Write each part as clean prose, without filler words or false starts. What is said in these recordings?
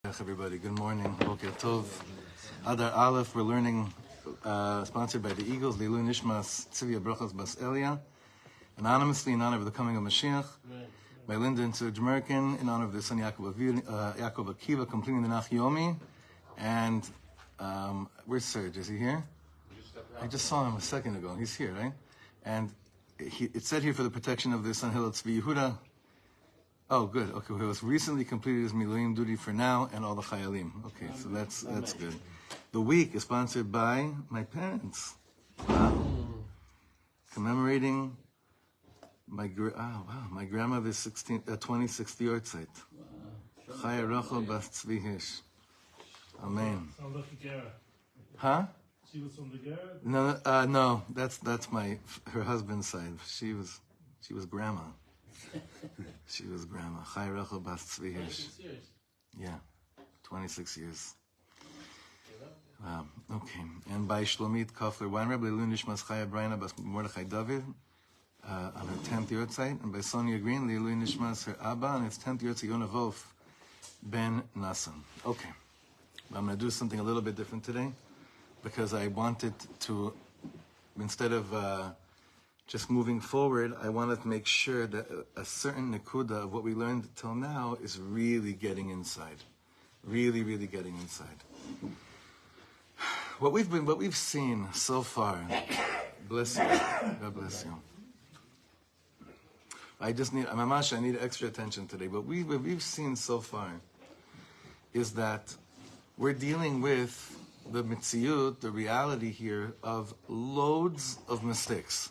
Everybody, good morning. Boker Tov. Adar Aleph, we're learning, sponsored by the Eagles, Leilu Nishmas Tzivia Brachas Bas Elia, anonymously in honor of the coming of Mashiach, by Linda and Serge Merkin, in honor of their son Yaakov Akiva, completing the Nach Yomi, and where's Serge? Is he here? I just saw him a second ago. He's here, right? And it said here for the protection of their son Hillel Tzvi Yehuda. Oh, good. Okay, he was recently completed his Miluim duty for now, and all the Chayalim. Okay, so that's good. The week is sponsored by my parents. Wow. Commemorating my grandmother's 26th yahrzeit. Chaya Rachel Bas Tzvi Hirsch. Amen. Sounds like a Gera. Huh? She was from the Gera? No, that's her husband's side. She was grandma. She was grandma. Chaya Rachel Bas Tzvi Hirsch. 26 years. Yeah, 26 years. Wow, okay. And by Shlomit Kofler Weinreb, Leilu Nishmas Chaya Brayna Bas Mordechai David, on her 10th yahrzeit. And by Sonia Green, Leilu Nishmas her Abba, on his 10th yahrzeit, Yona Wolf Ben Nassan. Okay. I'm going to do something a little bit different today, because I wanted to, instead of just moving forward, I wanted to make sure that a certain nekuda of what we learned till now is really getting inside. Really, really getting inside. What we've seen so far, bless you, God bless you. I need extra attention today. But what we've seen so far is that we're dealing with the mitziyut, the reality here of loads of mistakes.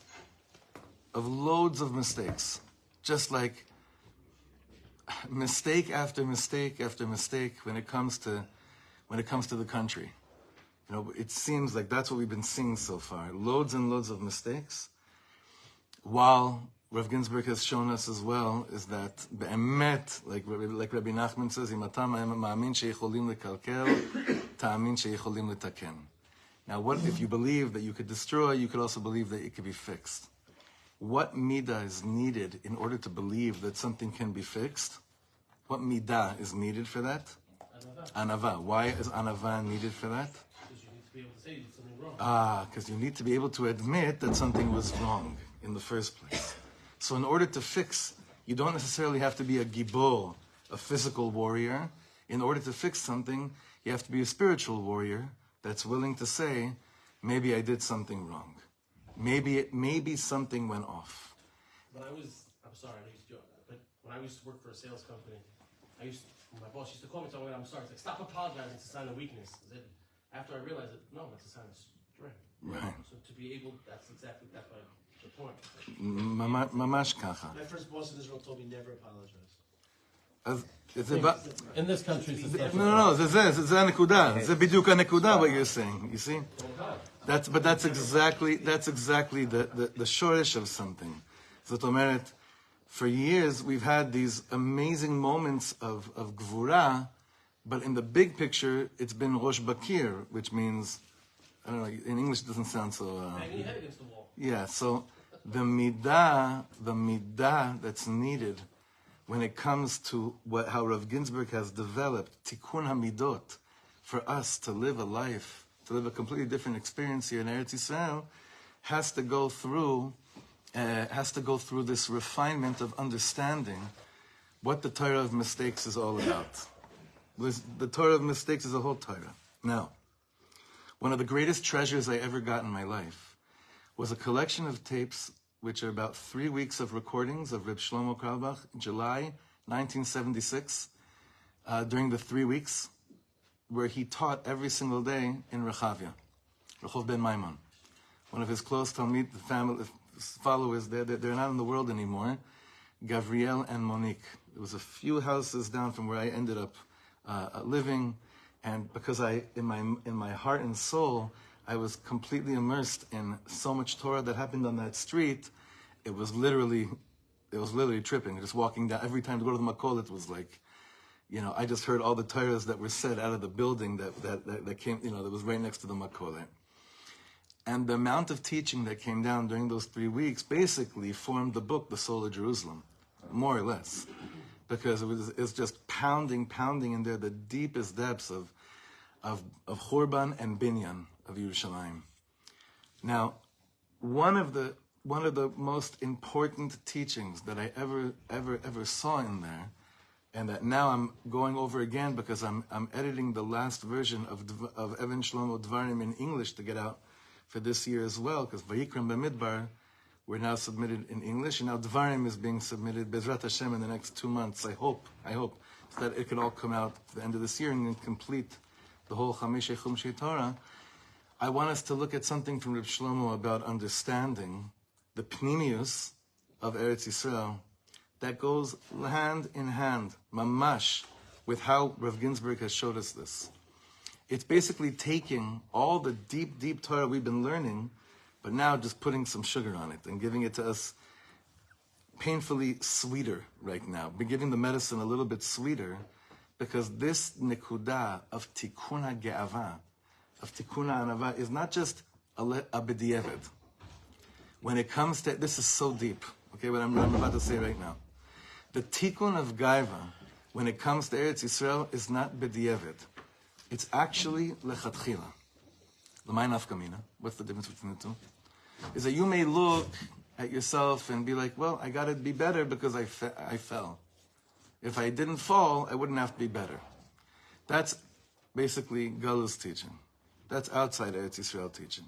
Just like mistake after mistake after mistake when it comes to the country. You know, it seems like that's what we've been seeing so far. Loads and loads of mistakes. While Rav Ginsburg has shown us as well is that be'emet, like Rabbi Nachman says, ma'amin she'yicholim lekalkel, ta'amin she'yicholim letaken. Now, what if you believe that you could destroy, you could also believe that it could be fixed. What midah is needed in order to believe that something can be fixed? What midah is needed for that? Anava. Why is anava needed for that? Because you need to be able to say something wrong. Because you need to be able to admit that something was wrong in the first place. So in order to fix, you don't necessarily have to be a gibor, a physical warrior. In order to fix something, you have to be a spiritual warrior that's willing to say, maybe I did something wrong. Maybe something went off. I'm sorry, I used to joke, but when I used to work for a sales company, my boss used to call me telling me I'm sorry. It's like, stop apologizing, it's a sign of weakness. After I realized that, no, that's a sign of strength. Right. So to be able, that's the point. Mamash kacha. My first boss in Israel told me never apologize. In this country, no, זה הנקודה. זה בדיוק הנקודה what you're saying. You see? That's exactly the shortish of something. זאת אומרת, for years we've had these amazing moments of gvura, but in the big picture it's been rosh bakir, which means, I don't know, in English it doesn't sound so... banging your head against the wall. Yeah, so the midah that's needed when it comes to how Rav Ginsburg has developed tikkun hamidot for us to live a life, to live a completely different experience here in Eretz Yisrael, has to go through this refinement of understanding what the Torah of mistakes is all about. The Torah of mistakes is a whole Torah. Now, one of the greatest treasures I ever got in my life was a collection of tapes which are about 3 weeks of recordings of R Shlomo Carlebach, July 1976, during the 3 weeks, where he taught every single day in Rechavia, Rehov Ben Maimon. One of his close Talmid followers, they're not in the world anymore, Gavriel and Monique. It was a few houses down from where I ended up living, and because in my heart and soul, I was completely immersed in so much Torah that happened on that street. It was literally tripping. Just walking down, every time to go to the Makol, it was like, you know, I just heard all the Torahs that were said out of the building that came, you know, that was right next to the Makol. And the amount of teaching that came down during those 3 weeks basically formed the book, The Soul of Jerusalem, more or less. because it's just pounding in there the deepest depths of Churban and Binyan of Yerushalayim. Now, one of the most important teachings that I ever saw in there, and that now I'm going over again because I'm editing the last version of R Shlomo Dvarim in English to get out for this year as well, because Vayikram B'Midbar were now submitted in English, and now Dvarim is being submitted Bezrat Hashem in the next 2 months. I hope, so that it can all come out at the end of this year and then complete the whole Simchat Torah. I want us to look at something from R Shlomo about understanding the pnimius of Eretz Yisrael that goes hand in hand, mamash, with how Rav Ginsburg has showed us this. It's basically taking all the deep Torah we've been learning, but now just putting some sugar on it and giving it to us painfully sweeter right now. We're giving the medicine a little bit sweeter, because this nekuda of tikkun ge'ava, of tikkun anava, is not just a b'diavad. When it comes to, this is so deep, okay, what I'm about to say right now. The tikkun of gaiva, when it comes to Eretz Yisrael, is not b'diavad. It's actually lechatchila. L'may nafkamina. What's the difference between the two? Is that you may look at yourself and be like, well, I got to be better because I fell. If I didn't fall, I wouldn't have to be better. That's basically Galus teaching. That's outside Eretz Yisrael teaching.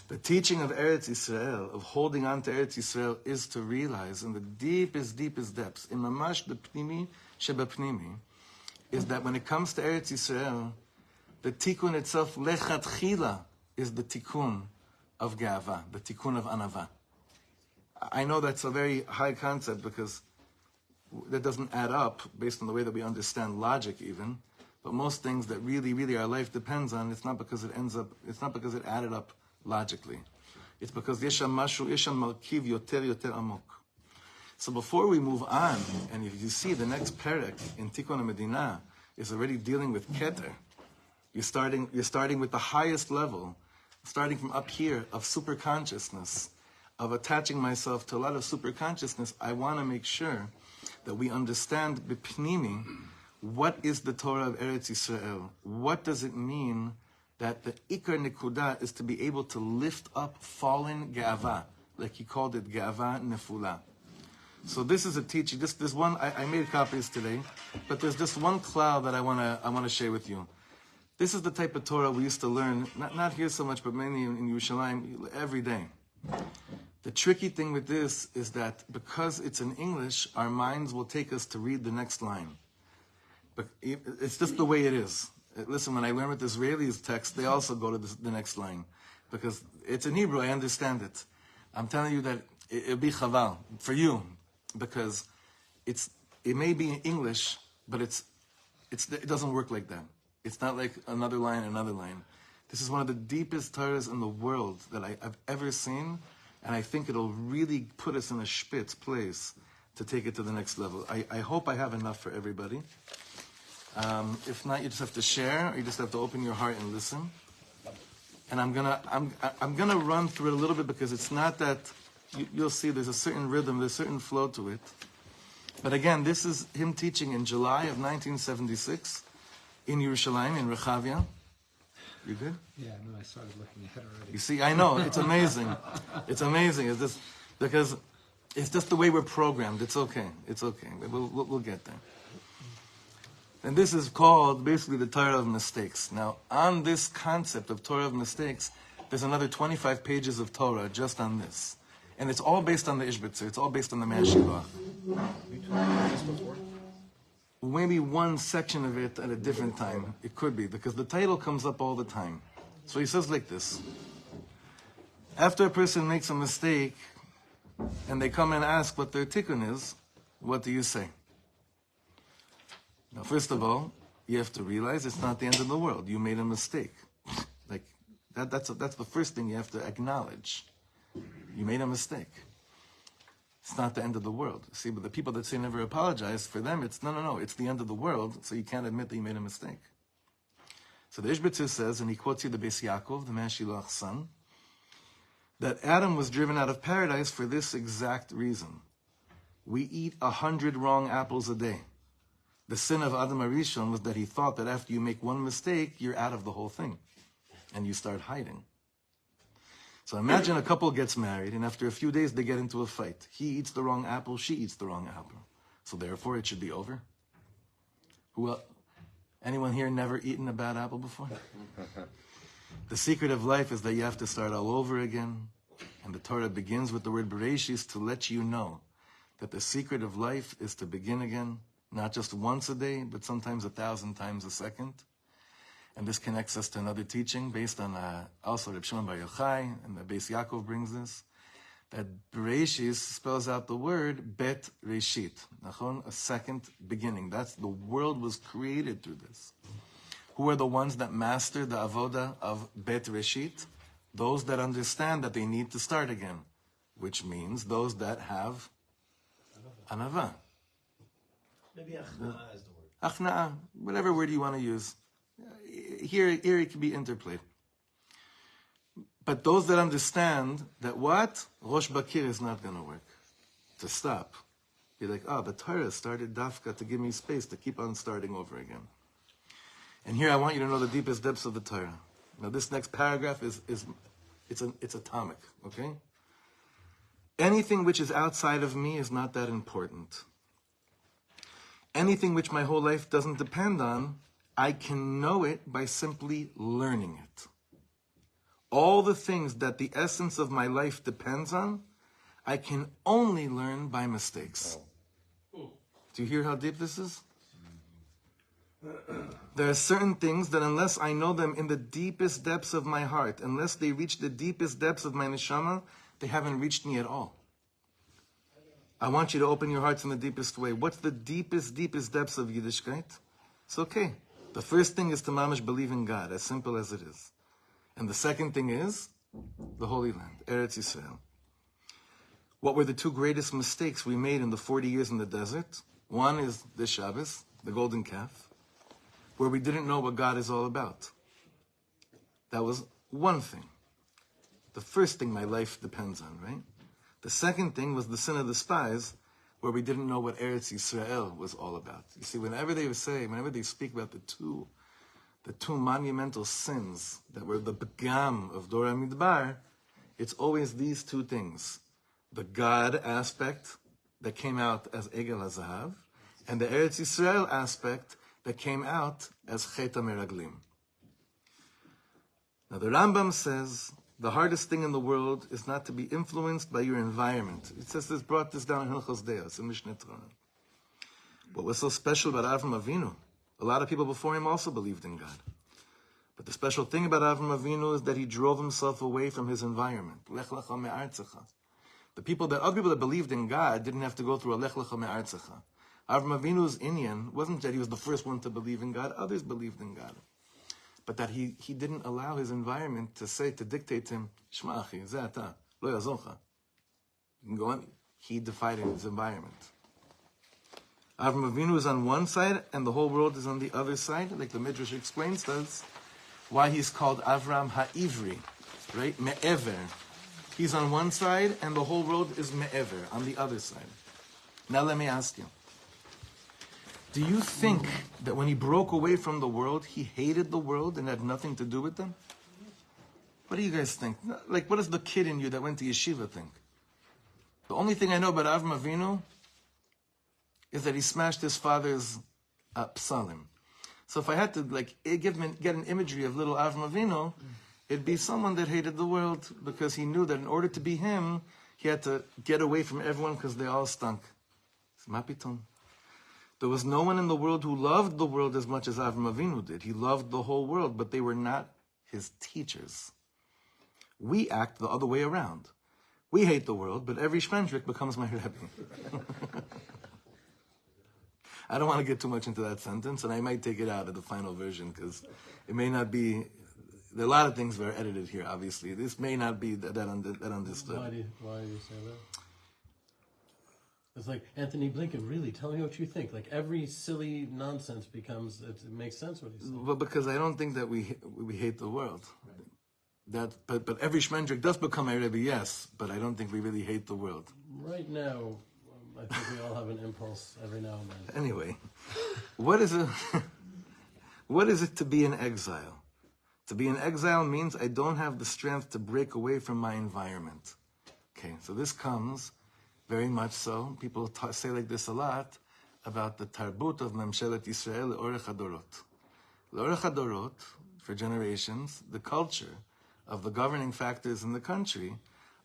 The teaching of Eretz Yisrael, of holding on to Eretz Yisrael, is to realize in the deepest depths, in mamash b'pnimi shebapnimi, is that when it comes to Eretz Yisrael, the tikkun itself, lechatchila, is the tikkun of ga'ava, the tikkun of anava. I know that's a very high concept because that doesn't add up based on the way that we understand logic even, but most things that really our life depends on, it's not because it added up logically. It's because yesham malkiv yoter amok. So before we move on, and if you see the next perek in Tikkun HaMedina is already dealing with Keter, you're starting with the highest level, starting from up here of super consciousness, of attaching myself to a lot of super consciousness. I want to make sure that we understand b'pnimi, what is the Torah of Eretz Yisrael? What does it mean that the ikar nekuda is to be able to lift up fallen ga'ava, like he called it ga'ava nefula. So this is a teaching. This one I made copies today, but there's just one cloud that I want to share with you. This is the type of Torah we used to learn, not here so much, but mainly in Yerushalayim every day. The tricky thing with this is that because it's in English, our minds will take us to read the next line. But it's just the way it is. Listen, when I learn with Israelis text, they also go to the next line. Because it's in Hebrew, I understand it. I'm telling you that it'll be chaval for you. Because it may be in English, but it doesn't work like that. It's not like another line. This is one of the deepest Torahs in the world that I've ever seen. And I think it'll really put us in a spitz place to take it to the next level. I hope I have enough for everybody. If not, you just have to share, or you just have to open your heart and listen. And I'm gonna run through it a little bit because it's not that you'll see there's a certain rhythm, there's a certain flow to it. But again, this is him teaching in July of 1976 in Yerushalayim, in Rechavia. You good? Yeah, no, I started looking at it already. You see, I know, it's amazing. It's amazing. It's just because it's just the way we're programmed. It's okay. We'll get there. And this is called basically the Torah of mistakes. Now, on this concept of Torah of mistakes, there's another 25 pages of Torah just on this. And it's all based on the Ishbitzer. It's all based on the Mashivah. Maybe one section of it at a different time. It could be, because the title comes up all the time. So he says like this. After a person makes a mistake, and they come and ask what their tikkun is, what do you say? Now, first of all, you have to realize it's not the end of the world. You made a mistake. Like that's the first thing you have to acknowledge. You made a mistake. It's not the end of the world. See, but the people that say never apologize, for them it's no, it's the end of the world, so you can't admit that you made a mistake. So the Ishbitzer says, and he quotes you the Beis Yaakov, the Mashilach's son, that Adam was driven out of paradise for this exact reason. We eat 100 wrong apples a day. The sin of Adam HaRishon was that he thought that after you make one mistake, you're out of the whole thing. And you start hiding. So imagine a couple gets married, and after a few days they get into a fight. He eats the wrong apple, she eats the wrong apple. So therefore it should be over. Anyone here never eaten a bad apple before? The secret of life is that you have to start all over again. And the Torah begins with the word Bereshis to let you know that the secret of life is to begin again, not just once a day, but sometimes 1,000 times a second. And this connects us to another teaching based on also Reb Shimon Bar Yochai, and the Beis Yaakov brings this, that Bereshis spells out the word Bet Reshit, a second beginning. The world was created through this. Who are the ones that master the avoda of Bet Reshit? Those that understand that they need to start again, which means those that have anava. Maybe achna'ah is the word. Achna'ah, whatever word you want to use. Here it can be interplayed. But those that understand that what? Rosh Bakir is not going to work. To stop. You're like, the Torah started dafka to give me space to keep on starting over again. And here I want you to know the deepest depths of the Torah. Now this next paragraph it's atomic, okay? Anything which is outside of me is not that important. Anything which my whole life doesn't depend on, I can know it by simply learning it. All the things that the essence of my life depends on, I can only learn by mistakes. Do you hear how deep this is? There are certain things that unless I know them in the deepest depths of my heart, unless they reach the deepest depths of my neshama, they haven't reached me at all. I want you to open your hearts in the deepest way. What's the deepest depths of Yiddishkeit? It's okay. The first thing is to mamish believe in God, as simple as it is. And the second thing is the Holy Land, Eretz Yisrael. What were the two greatest mistakes we made in the 40 years in the desert? One is the Shabbos, the golden calf, where we didn't know what God is all about. That was one thing. The first thing my life depends on, right? The second thing was the sin of the spies, where we didn't know what Eretz Yisrael was all about. You see, whenever they speak about the two monumental sins that were the begam of Dor HaMidbar, it's always these two things. The God aspect that came out as Egel HaZahav, and the Eretz Yisrael aspect that came out as Chet HaMeraglim. Now the Rambam says, the hardest thing in the world is not to be influenced by your environment. It says this, brought this down in Hilchos Deos, in Mishneh Torah. What was so special about Avram Avinu? A lot of people before him also believed in God. But the special thing about Avram Avinu is that he drove himself away from his environment. Lech lecha me'artzecha. Other people that believed in God didn't have to go through a lech lecha me'artzecha. Avram Avinu's Inyan wasn't that he was the first one to believe in God. Others believed in God. But that he didn't allow his environment to dictate to him, Shma achi, ze ata, lo yazoncha. You can go on. He divided his environment. Avram Avinu is on one side and the whole world is on the other side. Like the Midrash explains us, why he's called Avram Ha'ivri, right? Me'ever. He's on one side and the whole world is Me'ever, on the other side. Now let me ask you. Do you think that when he broke away from the world, he hated the world and had nothing to do with them? What do you guys think? Like, what does the kid in you that went to yeshiva think? The only thing I know about Avram Avinu is that he smashed his father's psalim. So if I had to get an imagery of little Avram Avinu, it'd be someone that hated the world because he knew that in order to be him, he had to get away from everyone because they all stunk. There was no one in the world who loved the world as much as Avram Avinu did. He loved the whole world, but they were not his teachers. We act the other way around. We hate the world, but every shmendrik becomes my Rebbe. I don't want to get too much into that sentence, and I might take it out of the final version because it may not be. There are a lot of things that are edited here. Obviously, this may not be that understood. Why do you say that? It's like, Anthony Blinken, really, tell me what you think. Like, every silly nonsense becomes, it makes sense what he's saying. Well, because I don't think that we hate the world. Right. But every shmendrik does become a Rebbe, yes, but I don't think we really hate the world. Right now, I think we all have an impulse every now and then. Anyway, what is it? What is it to be in exile? To be in exile means I don't have the strength to break away from my environment. Okay, so this comes very much so. People say like this a lot about the tarbut of Memshelet Yisrael Le'orech HaDorot. Le'orech HaDorot, for generations, the culture of the governing factors in the country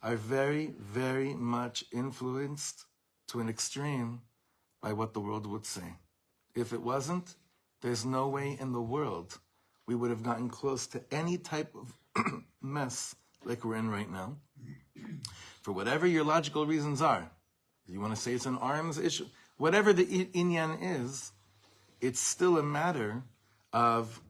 are very, very much influenced to an extreme by what the world would say. If it wasn't, there's no way in the world we would have gotten close to any type of mess like we're in right now. For whatever your logical reasons are, you want to say it's an arms issue, whatever the inyan is, it's still a matter of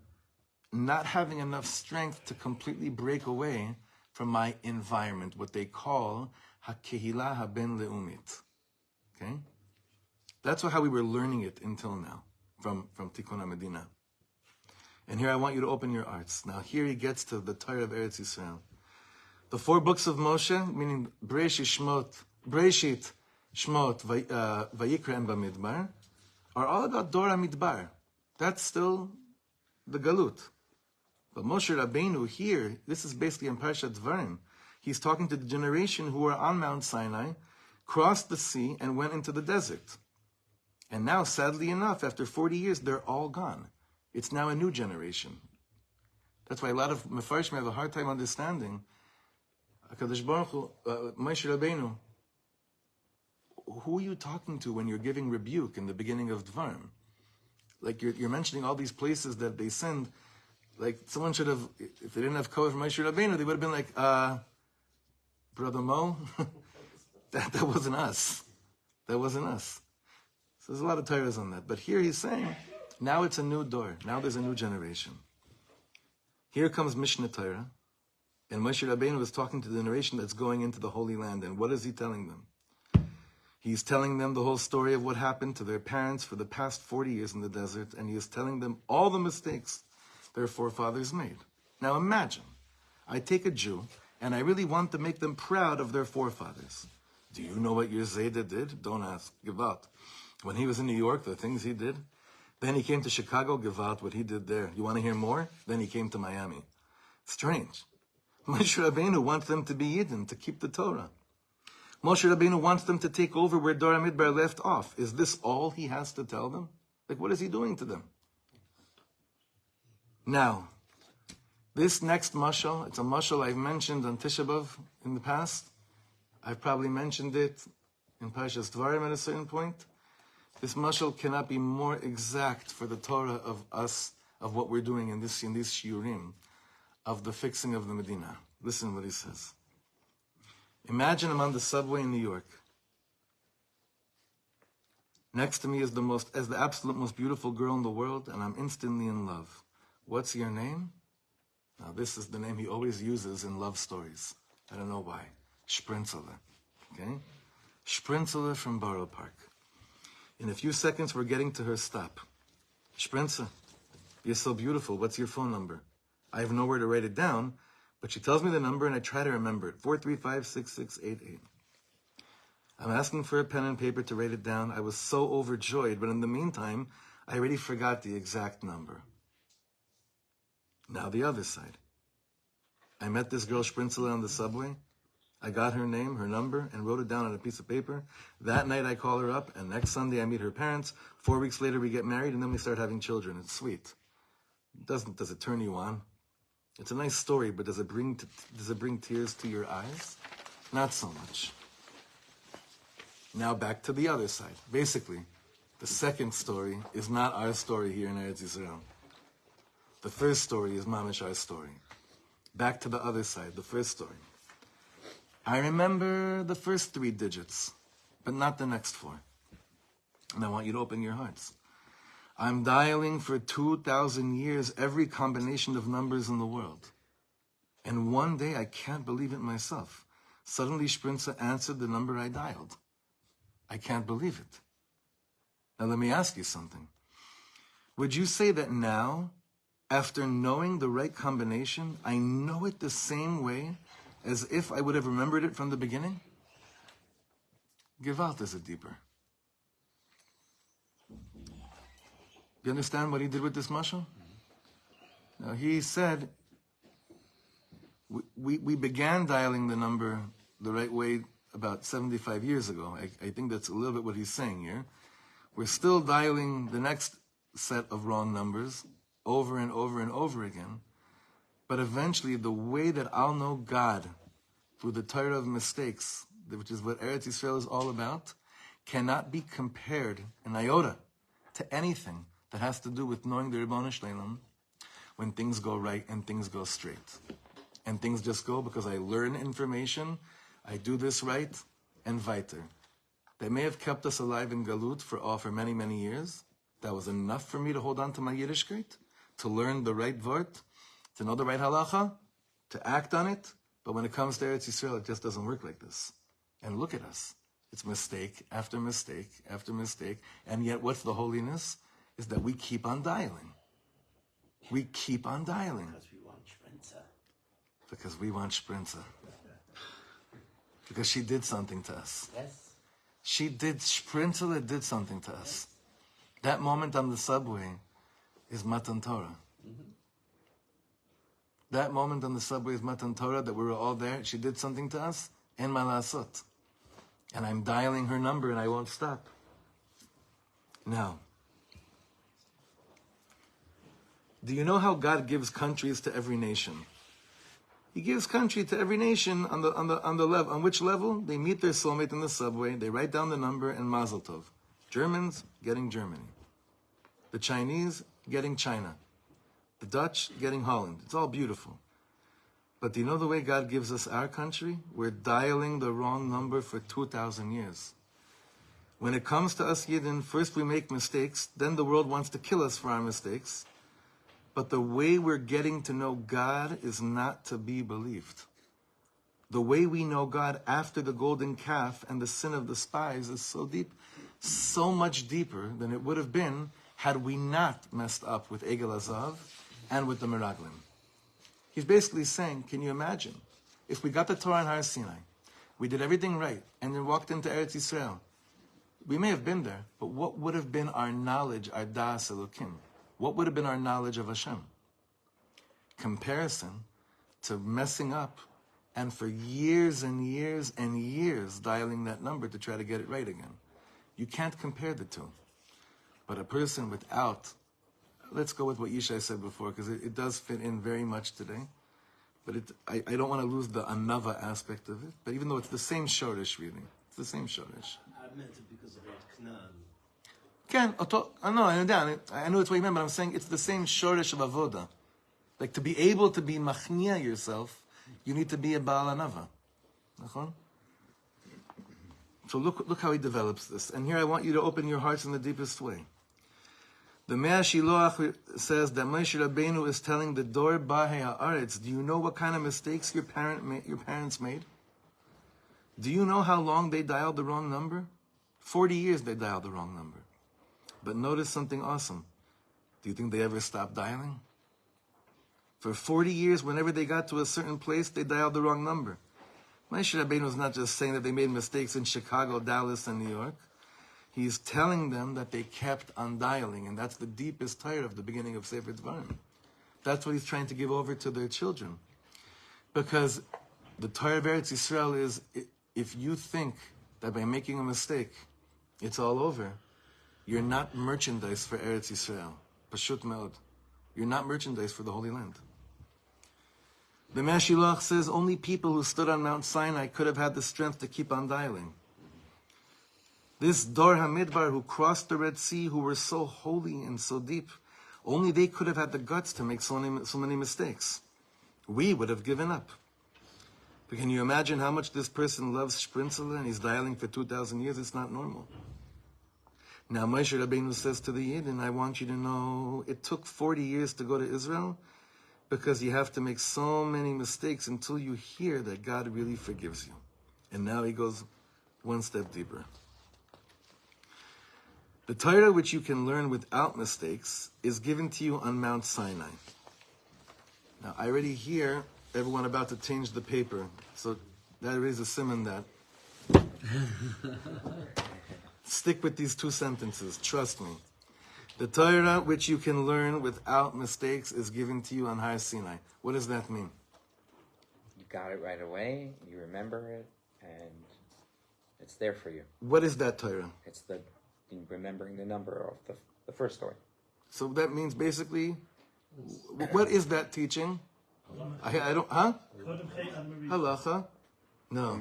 not having enough strength to completely break away from my environment, what they call ha-kehila haben leumit. Okay? That's how we were learning it until now, from Tikkun HaMedina. And here I want you to open your hearts. Now here he gets to the Torah of Eretz Yisrael. The 4 books of Moshe, meaning Breshit, Shmot, Vayikra, and Bamidbar, are all about Dor HaMidbar. That's still the Galut. But Moshe Rabbeinu here, this is basically in Parshat Dvarim. He's talking to the generation who were on Mount Sinai, crossed the sea, and went into the desert. And now, sadly enough, after 40 years, they're all gone. It's now a new generation. That's why a lot of Mefarshim have a hard time understanding. HaKadosh Baruch Hu, Moshe Rabbeinu, who are you talking to when you're giving rebuke in the beginning of Dvarim? Like you're mentioning all these places that they sinned. Like someone should have, if they didn't have Kohen from Moshe Rabbeinu, they would have been like, Brother Mo, that wasn't us. That wasn't us. So there's a lot of Torahs on that. But here he's saying, now it's a new door. Now there's a new generation. Here comes Mishnah Torah. And Moshe Rabbeinu was talking to the generation that's going into the Holy Land. And what is he telling them? He's telling them the whole story of what happened to their parents for the past 40 years in the desert. And he is telling them all the mistakes their forefathers made. Now imagine, I take a Jew and I really want to make them proud of their forefathers. Do you know what your Zayda did? Don't ask. Gewalt. When he was in New York, the things he did. Then he came to Chicago, Gewalt, what he did there. You want to hear more? Then he came to Miami. Strange. Moshe Rabbeinu wants them to be Yidden, to keep the Torah. Moshe Rabbeinu wants them to take over where Dor HaMidbar left off. Is this all he has to tell them? Like, what is he doing to them? Now, this next mashal, it's a mashal I've mentioned on Tisha B'Av in the past. I've probably mentioned it in Parshas Dvarim at a certain point. This mashal cannot be more exact for the Torah of us, of what we're doing in these shiurim, of the fixing of the Medina. Listen what he says. Imagine I'm on the subway in New York. Next to me is the absolute most beautiful girl in the world, and I'm instantly in love. What's your name? Now this is the name he always uses in love stories. I don't know why. Sprinzele. Okay? Sprinzele from Borough Park. In a few seconds, we're getting to her stop. Sprinze, you're so beautiful. What's your phone number? I have nowhere to write it down, but she tells me the number and I try to remember it. 435-6688. I'm asking for a pen and paper to write it down. I was so overjoyed, but in the meantime, I already forgot the exact number. Now the other side. I met this girl Sprinzele on the subway. I got her name, her number, and wrote it down on a piece of paper. That night I call her up, and next Sunday I meet her parents. 4 weeks later we get married, and then we start having children. It's sweet. Does it turn you on? It's a nice story, but does it bring tears to your eyes? Not so much. Now back to the other side. Basically, the second story is not our story here in Eretz Yisrael. The first story is Mamish our story. Back to the other side, the first story. I remember the first 3 digits, but not the next 4. And I want you to open your hearts. I'm dialing for 2,000 years every combination of numbers in the world. And one day, I can't believe it myself. Suddenly, Sprinze answered the number I dialed. I can't believe it. Now, let me ask you something. Would you say that now, after knowing the right combination, I know it the same way as if I would have remembered it from the beginning? Gewalt is it deeper. you understand what he did with this mashal? Now he said, we began dialing the number the right way about 75 years ago. I think that's a little bit what he's saying here. We're still dialing the next set of wrong numbers over and over and over again. But eventually, the way that I'll know God through the Torah of mistakes, which is what Eretz Yisrael is all about, cannot be compared in iota to anything that has to do with knowing the Ribbon Shleilam when things go right and things go straight. And things just go because I learn information, I do this right, and weiter. That may have kept us alive in Galut for many, many years. That was enough for me to hold on to my Yiddishkeit, to learn the right vort, to know the right halacha, to act on it. But when it comes to Eretz Yisrael, it just doesn't work like this. And look at us. It's mistake after mistake after mistake. And yet what's the holiness? Is that we keep on dialing. We keep on dialing. Because we want Sprinter. Because we want Sprinter. Because she did something to us. Yes. Sprinter did something to us. That moment on the subway is Matan Torah. That moment on the subway is Matan Torah, that we were all there. She did something to us. En ma lasot. And I'm dialing her number and I won't stop. Now, do you know how God gives countries to every nation? He gives country to every nation on the level. On which level? They meet their soulmate in the subway, they write down the number, and Mazel Tov. Germans getting Germany. The Chinese getting China. The Dutch getting Holland. It's all beautiful. But do you know the way God gives us our country? We're dialing the wrong number for 2,000 years. When it comes to us Yidden, first we make mistakes, then the world wants to kill us for our mistakes. But the way we're getting to know God is not to be believed. The way we know God after the golden calf and the sin of the spies is so deep, so much deeper than it would have been had we not messed up with Egel Azav and with the Meraglim. He's basically saying, can you imagine, if we got the Torah in Har Sinai, we did everything right, and then walked into Eretz Yisrael, we may have been there, but what would have been our knowledge, our Das Elokim? What would have been our knowledge of Hashem? Comparison to messing up and for years and years and years dialing that number to try to get it right again. You can't compare the two. But a person without, let's go with what Yishai said before, because it does fit in very much today. But I don't want to lose the anava aspect of it. But even though it's the same shorish, really. It's the same shorish. I meant it because of Knan. I know it's what you meant, but I'm saying it's the same shorish of avoda. Like to be able to be machnia yourself, you need to be a Baal Anava. So look how he develops this. And here I want you to open your hearts in the deepest way. The Mea Shiloach says that Moshe Rabbeinu is telling the Dor Bahei Haaretz, do you know what kind of mistakes your parents made? Do you know how long they dialed the wrong number? 40 years they dialed the wrong number. But notice something awesome. Do you think they ever stopped dialing? For 40 years, whenever they got to a certain place, they dialed the wrong number. Moshe Rabbeinu is not just saying that they made mistakes in Chicago, Dallas, and New York. He's telling them that they kept on dialing, and that's the deepest Torah of the beginning of Sefer Dvarim. That's what he's trying to give over to their children. Because the Torah of Eretz Yisrael is, if you think that by making a mistake, it's all over, you're not merchandise for Eretz Yisrael. Pashut me'od. You're not merchandise for the Holy Land. The Mea Shiloach says only people who stood on Mount Sinai could have had the strength to keep on dialing. This Dor HaMidbar who crossed the Red Sea, who were so holy and so deep, only they could have had the guts to make so many mistakes. We would have given up. But can you imagine how much this person loves Sprintzler and he's dialing for 2,000 years? It's not normal. Now Moshe Rabbeinu says to the Yid, and I want you to know, it took 40 years to go to Israel because you have to make so many mistakes until you hear that God really forgives you. And now he goes one step deeper. The Torah which you can learn without mistakes is given to you on Mount Sinai. Now I already hear everyone about to change the paper, so that raises a simon that. Stick with these two sentences, trust me. The Torah which you can learn without mistakes is given to you on Har Sinai. What does that mean? You got it right away, you remember it, and it's there for you. What is that Torah? It's the remembering the number of the first story. So that means basically, what is that teaching? I don't, huh? Halacha? No.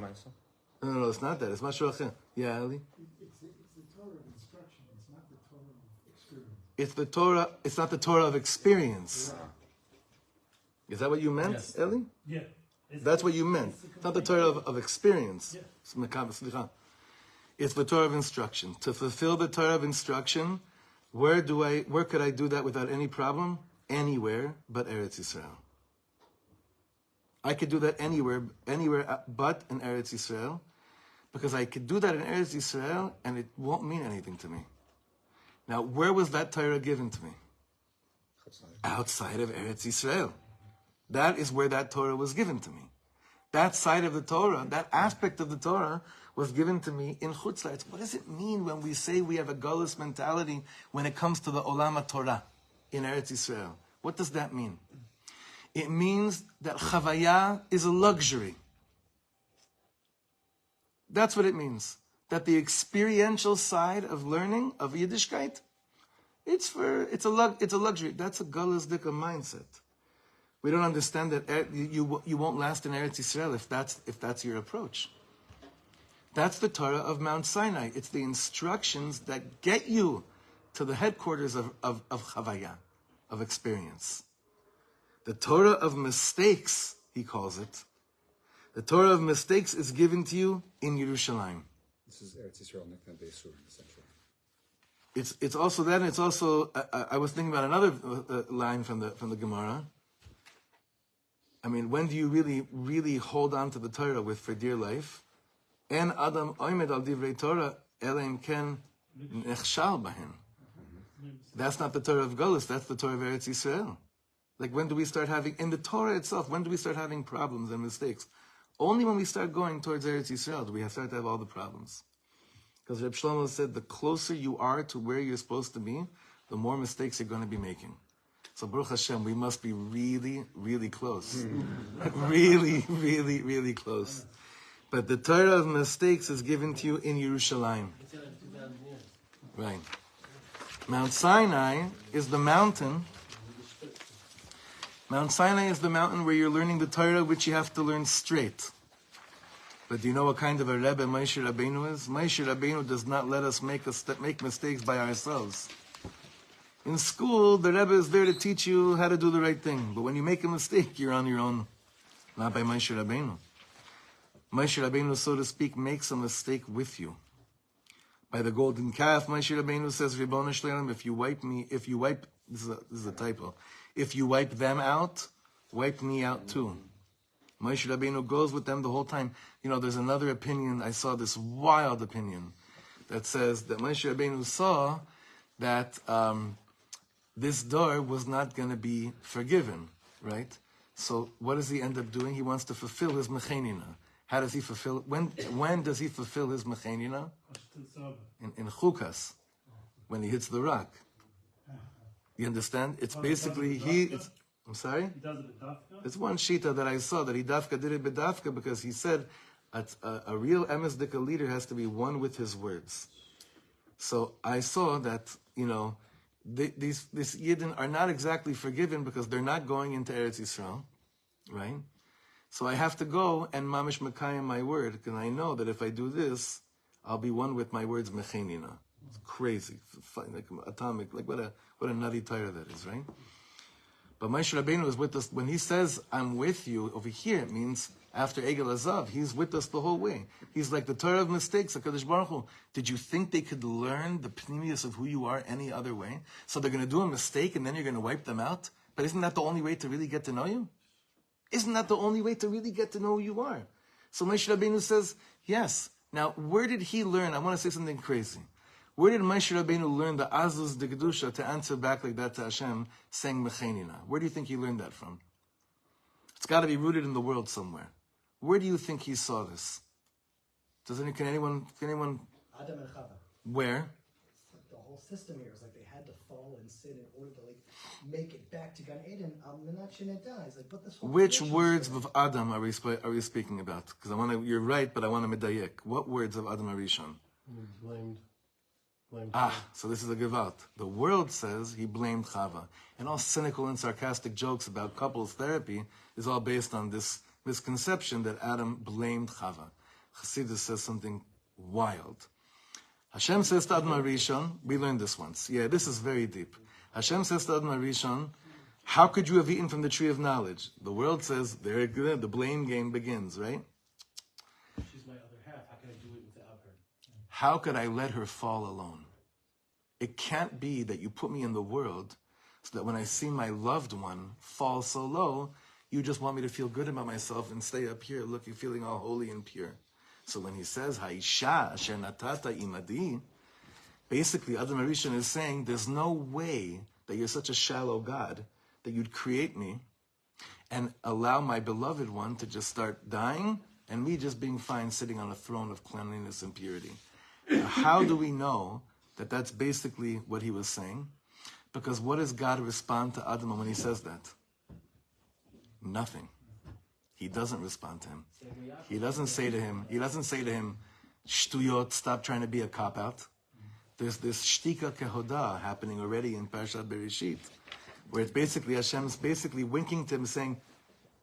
No, it's not that. It's Mashur Acher. Yeah, Ali? It's the Torah of instruction. It's not the Torah of experience. It's the Torah, it's not the Torah of experience. Is that what you meant, Yes. Eli? Yeah. That's what you meant. It's not the Torah of experience. It's the Torah of instruction. To fulfill the Torah of instruction, where could I do that without any problem? Anywhere but Eretz Yisrael. I could do that anywhere but in Eretz Yisrael, because I could do that in Eretz Yisrael and it won't mean anything to me. Now, where was that Torah given to me? Outside of Eretz Yisrael. That is where that Torah was given to me. That side of the Torah, that aspect of the Torah was given to me in Chutz La'aretz. What does it mean when we say we have a Galus mentality when it comes to the Olam HaTorah in Eretz Yisrael? What does that mean? It means that Chavaya is a luxury. That's what it means. That the experiential side of learning, of Yiddishkeit, it's a luxury. That's a Galus Dika mindset. We don't understand that you won't last in Eretz Yisrael if that's your approach. That's the Torah of Mount Sinai. It's the instructions that get you to the headquarters of Chavaya, of experience. The Torah of mistakes, he calls it. The Torah of mistakes is given to you in Yerushalayim. This is Eretz Yisrael, Nikna Be'Yisur, essentially. It's also that, and it's also, I was thinking about another line from the Gemara. I mean, when do you really hold on to the Torah for dear life? En Adam oimed al divrei Torah, eleim ken nechshal bahem. That's not the Torah of Golus, that's the Torah of Eretz Yisrael. Like, when do we start having, in the Torah itself, when do we start having problems and mistakes? Only when we start going towards Eretz Yisrael do we start to have all the problems. Because Reb Shlomo said, the closer you are to where you're supposed to be, the more mistakes you're going to be making. So Baruch Hashem, we must be really, really close. Really, really, really close. But the Torah of mistakes is given to you in Yerushalayim. Right. Mount Sinai is the mountain. Mount Sinai is the mountain where you're learning the Torah, which you have to learn straight. But do you know what kind of a Rebbe Moshe Rabbeinu is? Moshe Rabbeinu does not let us make mistakes by ourselves. In school, the Rebbe is there to teach you how to do the right thing. But when you make a mistake, you're on your own. Not by Moshe Rabbeinu. Moshe Rabbeinu, so to speak, makes a mistake with you. By the golden calf, Moshe Rabbeinu says, Ribono Shel Olam, this is a typo. If you wipe them out, wipe me out too. Moshe Rabbeinu goes with them the whole time. You know, there's another opinion, I saw this wild opinion, that says that Moshe Rabbeinu saw that this door was not going to be forgiven, right? So what does he end up doing? He wants to fulfill his mechenina. How does he fulfill? When does he fulfill his mechenina? In Chukas, when he hits the rock. You understand? It's basically I'm sorry? He does it b'dafka? It's one shita that I saw that he dafka did it b'dafka because he said a real emes dika leader has to be one with his words. So I saw that, you know, these Yidden are not exactly forgiven because they're not going into Eretz Yisrael, right? So I have to go and mamish mekayim my word, because I know that if I do this, I'll be one with my words mechenina. It's crazy, like atomic, like what a nutty Torah that is, right? But Moshe Rabbeinu is with us when he says, "I'm with you." Over here, it means after Egel Azav, he's with us the whole way. He's like the Torah of mistakes. HaKadosh Baruch Hu, did you think they could learn the pnimius of who you are any other way? So they're going to do a mistake and then you're going to wipe them out? But isn't that the only way to really get to know you? Isn't that the only way to really get to know who you are? So Moshe Rabbeinu says, yes. Now, where did he learn? I want to say something crazy. Where did Moshe Rabbeinu learn the Azuz de Kedusha to answer back like that to Hashem, saying Mechenina? Where do you think he learned that from? It's got to be rooted in the world somewhere. Where do you think he saw this? Can anyone? Adam and Chava. Where? The whole system here is like they had to fall and sin in order to like make it back to Gan Eden. It's like, but this whole Which creation words story- of Adam are we speaking about? Because you're right, but I want to medayek. What words of Adam Arishon? Blamed. So this is a gewalt. The world says he blamed Chava. And all cynical and sarcastic jokes about couples therapy is all based on this misconception that Adam blamed Chava. Chassidus says something wild. Hashem says to Adam Arishon, we learned this once. Yeah, this is very deep. Hashem says to Adam Arishon, how could you have eaten from the tree of knowledge? The world says, there the blame game begins, right? She's my other half. How can I do it without her? How could I let her fall alone? It can't be that you put me in the world so that when I see my loved one fall so low, you just want me to feel good about myself and stay up here looking, feeling all holy and pure. So when he says, Ha'isha asher natata imadi, basically Adam Arishon is saying, there's no way that you're such a shallow God that you'd create me and allow my beloved one to just start dying and me just being fine sitting on a throne of cleanliness and purity. Now, how do we know that that's basically what he was saying? Because what does God respond to Adam when he says that? Nothing. He doesn't respond to him. He doesn't say to him, shtuyot, stop trying to be a cop-out. There's this shtika kehoda happening already in Parshat Bereshit, where it's basically, Hashem's basically winking to him saying,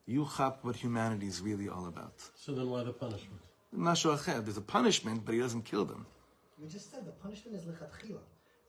you chap what humanity is really all about. So then why the punishment? Mashu acher. There's a punishment, but he doesn't kill them. We just said the punishment is lechatchila.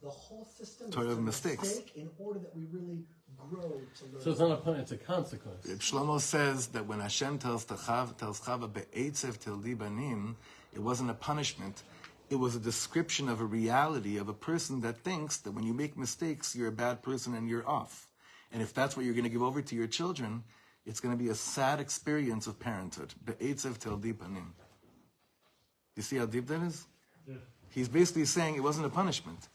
The whole system Torah is of a mistakes. mistake in order that we really grow to learn. So it's not a punishment, it's a consequence. Reb Shlomo says that when Hashem tells Chava be'etzev tildi banim, it wasn't a punishment. It was a description of a reality of a person that thinks that when you make mistakes, you're a bad person and you're off. And if that's what you're going to give over to your children, it's going to be a sad experience of parenthood. Be'etzev tildi banim. You see how deep that is? Yeah. He's basically saying it wasn't a punishment.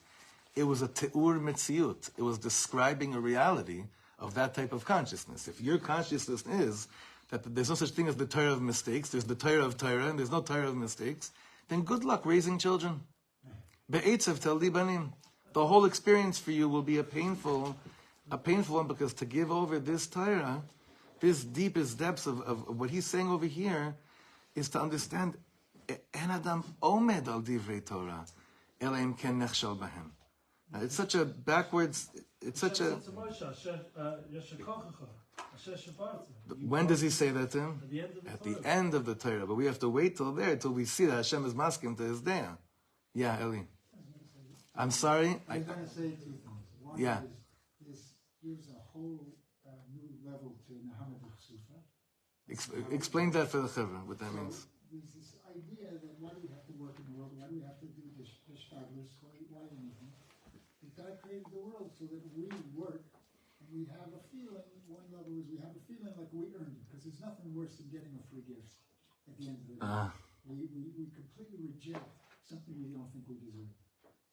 It was a te'ur metziut. It was describing a reality of that type of consciousness. If your consciousness is that there's no such thing as the Torah of mistakes, there's the Torah of Torah, and there's no Torah of mistakes, then good luck raising children. Be'etzev teldi banim. The whole experience for you will be a painful one, because to give over this Torah, this deepest depths of what he's saying over here, is to understand En adam omed al divrei Torah, ela im ken nechshal bahem. It's such a backwards, it's such a... When does he say that to him? At the end of the Torah. But we have to wait till there, till we see that Hashem is masking to his day. Yeah, Eli. I'm sorry. I'm going to say two things. One Yeah. is this gives a whole new level to Nahamad Chsufa. Explain that for the Chevra, what that means. There's this idea that why do we have to work in the world? Why do we have to do this shtaglus? Why anything? God created the world so that we work and we have a feeling. One level is we have a feeling like we earned it, because there's nothing worse than getting a free gift at the end of the day. We completely reject something we don't think we deserve.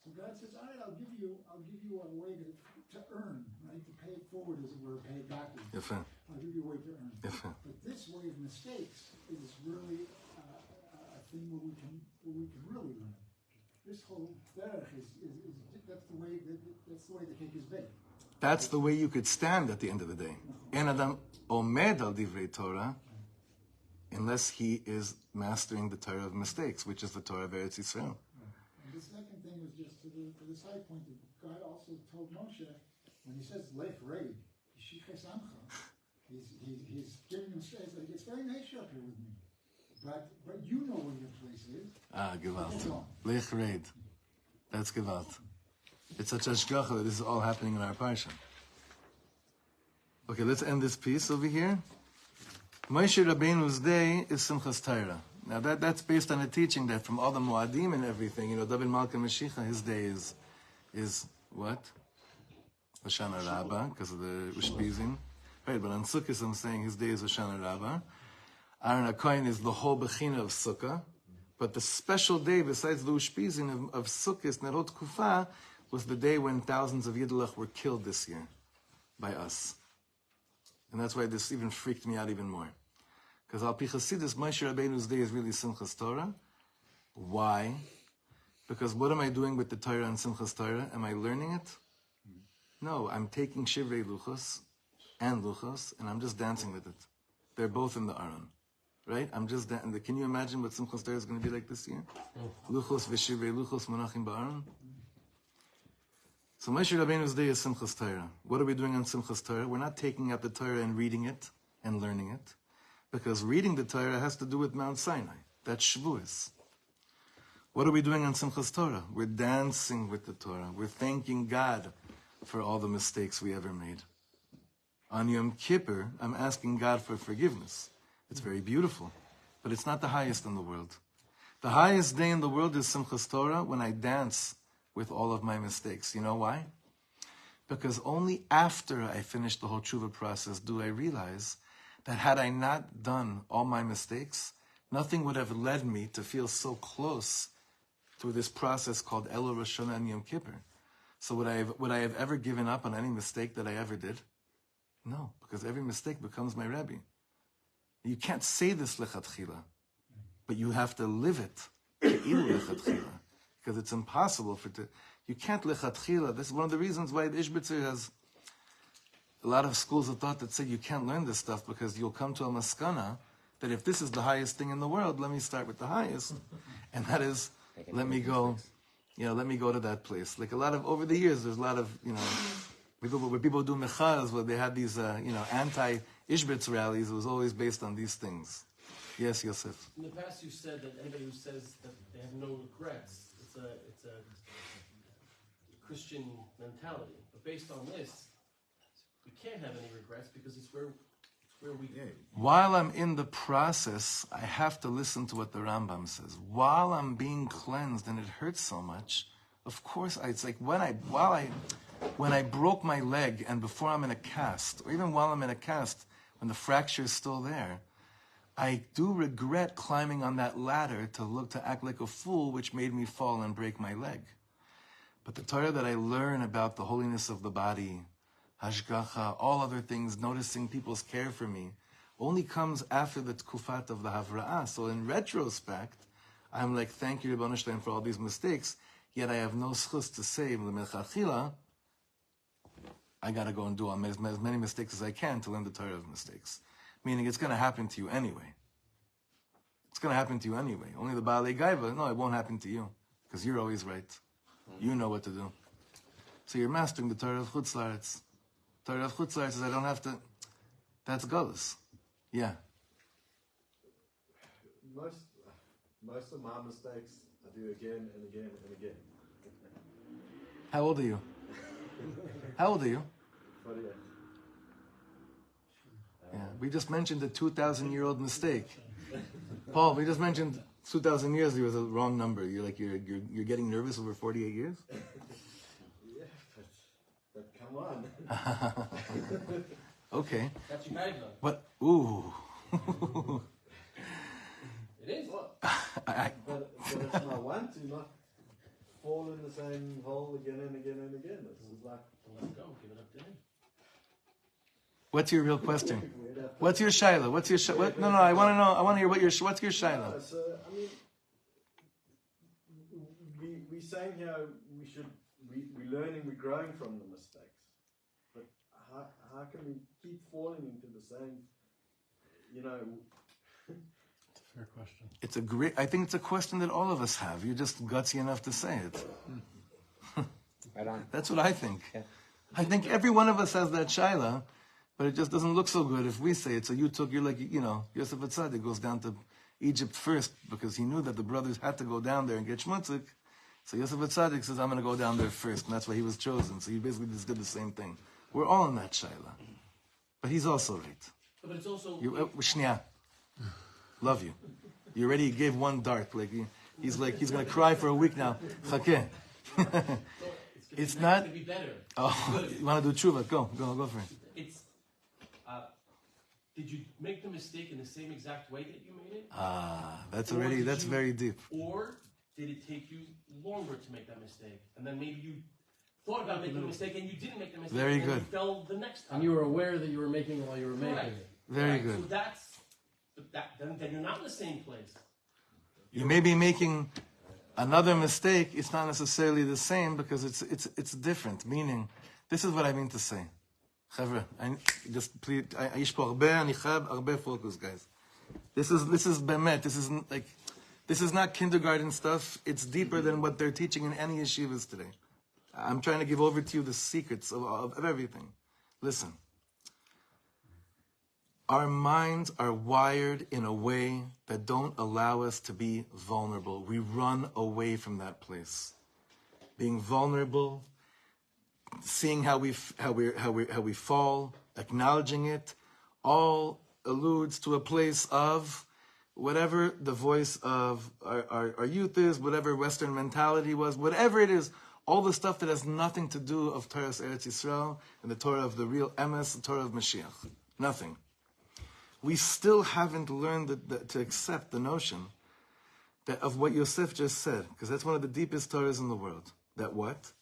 So God says, all right, I'll give you a way to earn, right? To pay it forward, as it were, pay it backwards. I'll give you a way to earn. But this way of mistakes is really a thing where we can really learn. This whole derech is that's the way the cake is baked. That's the way you could stand at the end of the day. En adam omed al divrei Torah, unless he is mastering the Torah of mistakes, which is the Torah of Eretz Yisrael. And the second thing was just to the side point that God also told Moshe, when he says lech reid, he's giving him space. Like, it's very nice up here with me, but you know where your place is. Gewalt. Lech reid. That's gewalt. It's such a shgacha that this is all happening in our parsha. Okay, let's end this piece over here. Moshe Rabbeinu's day is Simchat Torah. Now that's based on a teaching that from all the Moadim and everything, David Malka Mashiach, his day is what? Hoshana Rabbah, because of the Ushpizin. Right, but on Sukkot I'm saying his day is Hoshana Rabbah. Aaron HaKohen is the whole Bechina of Sukkah. But the special day, besides the Ushpizin of Sukkot, Nerot Kufa, was the day when thousands of Yiddelach were killed this year by us. And that's why this even freaked me out even more. Because Al Pi Chasidus, Moshe Rabbeinu's day is really Simchas Torah. Why? Because what am I doing with the Torah and Simchas Torah? Am I learning it? No, I'm taking Shivrei Luchos and Luchos, and I'm just dancing with it. They're both in the Aron, right? I'm just dancing. Can you imagine what Simchas Torah is going to be like this year? Luchos v'Shivrei Luchos Monachim ba'Aron. So Moshe Rabbeinu's day is Simchas Torah. What are we doing on Simchas Torah? We're not taking out the Torah and reading it and learning it, because reading the Torah has to do with Mount Sinai. That's Shavuos. What are we doing on Simchas Torah? We're dancing with the Torah. We're thanking God for all the mistakes we ever made. On Yom Kippur, I'm asking God for forgiveness. It's very beautiful, but it's not the highest in the world. The highest day in the world is Simchas Torah, when I dance with all of my mistakes. You know why? Because only after I finish the whole tshuva process do I realize that had I not done all my mistakes, nothing would have led me to feel so close through this process called Elul Rosh Hashanah and Yom Kippur. So would I have ever given up on any mistake that I ever did? No, because every mistake becomes my Rebbe. You can't say this lechatchila, but you have to live it ke'ilu lechatchila, because it's impossible for to. You can't lechatchila. This is one of the reasons why the Ishbitzer has a lot of schools of thought that say you can't learn this stuff, because you'll come to a maskana that if this is the highest thing in the world, let me start with the highest, and that is, let me go to that place. Like a lot of, over the years, there's a lot of, where people do mechaz, where they had these, anti-Ishbitz rallies, it was always based on these things. Yes, Yosef. In the past, you said that anybody who says that they have no regrets, it's a Christian mentality. But based on this, we can't have any regrets, because it's where we... While I'm in the process, I have to listen to what the Rambam says. While I'm being cleansed and it hurts so much, of course, it's like when I broke my leg and before I'm in a cast, or even while I'm in a cast, when the fracture is still there, I do regret climbing on that ladder to act like a fool, which made me fall and break my leg. But the Torah that I learn about the holiness of the body, hashgacha, all other things, noticing people's care for me, only comes after the tkufat of the havra'ah. So in retrospect, I'm like, thank you, Rebbeinu Shalom, for all these mistakes, yet I have no schus to say, l'mechatchila, I got to go and do as many mistakes as I can to learn the Torah of mistakes. Meaning it's going to happen to you anyway. It's going to happen to you anyway. Only the Baalei Gaiva, no, it won't happen to you, because you're always right. You know what to do. So you're mastering the Torah of Chutz La'aretz. Torah of Chutz La'aretz says I don't have to. That's Galus. Yeah. Most of my mistakes I do again and again and again. How old are you? How old are you? 48. Yeah. We just mentioned a 2,000-year-old mistake. Paul, we just mentioned 2,000 years. There was a wrong number. You're getting nervous over 48 years. Yeah, but come on. Okay. That's united though. But ooh. It is. But it's my want to not fall in the same hole again and again and again. It's like, Let's go. Give it up to him. What's your real question? What's your shaila? What's your what? No, I want to know. I want to hear what's your shaila. so, I mean, we're saying here we're learning, we're growing from the mistakes. But how can we keep falling into the same, It's a fair question. I think it's a question that all of us have. You're just gutsy enough to say it. Right on. That's what I think. Yeah. I think every one of us has that shaila, but it just doesn't look so good if we say it. So you're like, Yosef Atzadik goes down to Egypt first because he knew that the brothers had to go down there and get shmutzik. So Yosef Atzadik says, I'm going to go down there first, and that's why he was chosen. So you basically just did the same thing. We're all in that shaila. But he's also right. But it's also... Shnia. Love you. You already gave one dart. He's going to cry for a week now. Chakeh. It's not... It's be better. Oh, you want to do tshuva? Go for it. It's... did you make the mistake in the same exact way that you made it? That's very deep. Or did it take you longer to make that mistake? And then maybe you thought about making a mistake and you didn't make the mistake. Very and good. You fell the next time. And you were aware that you were making it while you were making Correct. it. Very good. So then you're not in the same place. You may be making Another mistake, it's not necessarily the same because it's different. Meaning, this is what I mean to say. Chavre, just please, יש פה הרבה, אני חייב הרבה focus, guys. This is באמת, this is not kindergarten stuff. It's deeper than what they're teaching in any yeshivas today. I'm trying to give over to you the secrets of everything. Listen. Our minds are wired in a way that don't allow us to be vulnerable. We run away from that place. Being vulnerable, seeing how we fall, acknowledging it, all alludes to a place of whatever the voice of our youth is, whatever Western mentality was, whatever it is, all the stuff that has nothing to do of Torah's Eretz Yisrael and the Torah of the real emes, the Torah of Mashiach. Nothing. We still haven't learned to accept the notion that of what Yosef just said, because that's one of the deepest Torahs in the world. That what?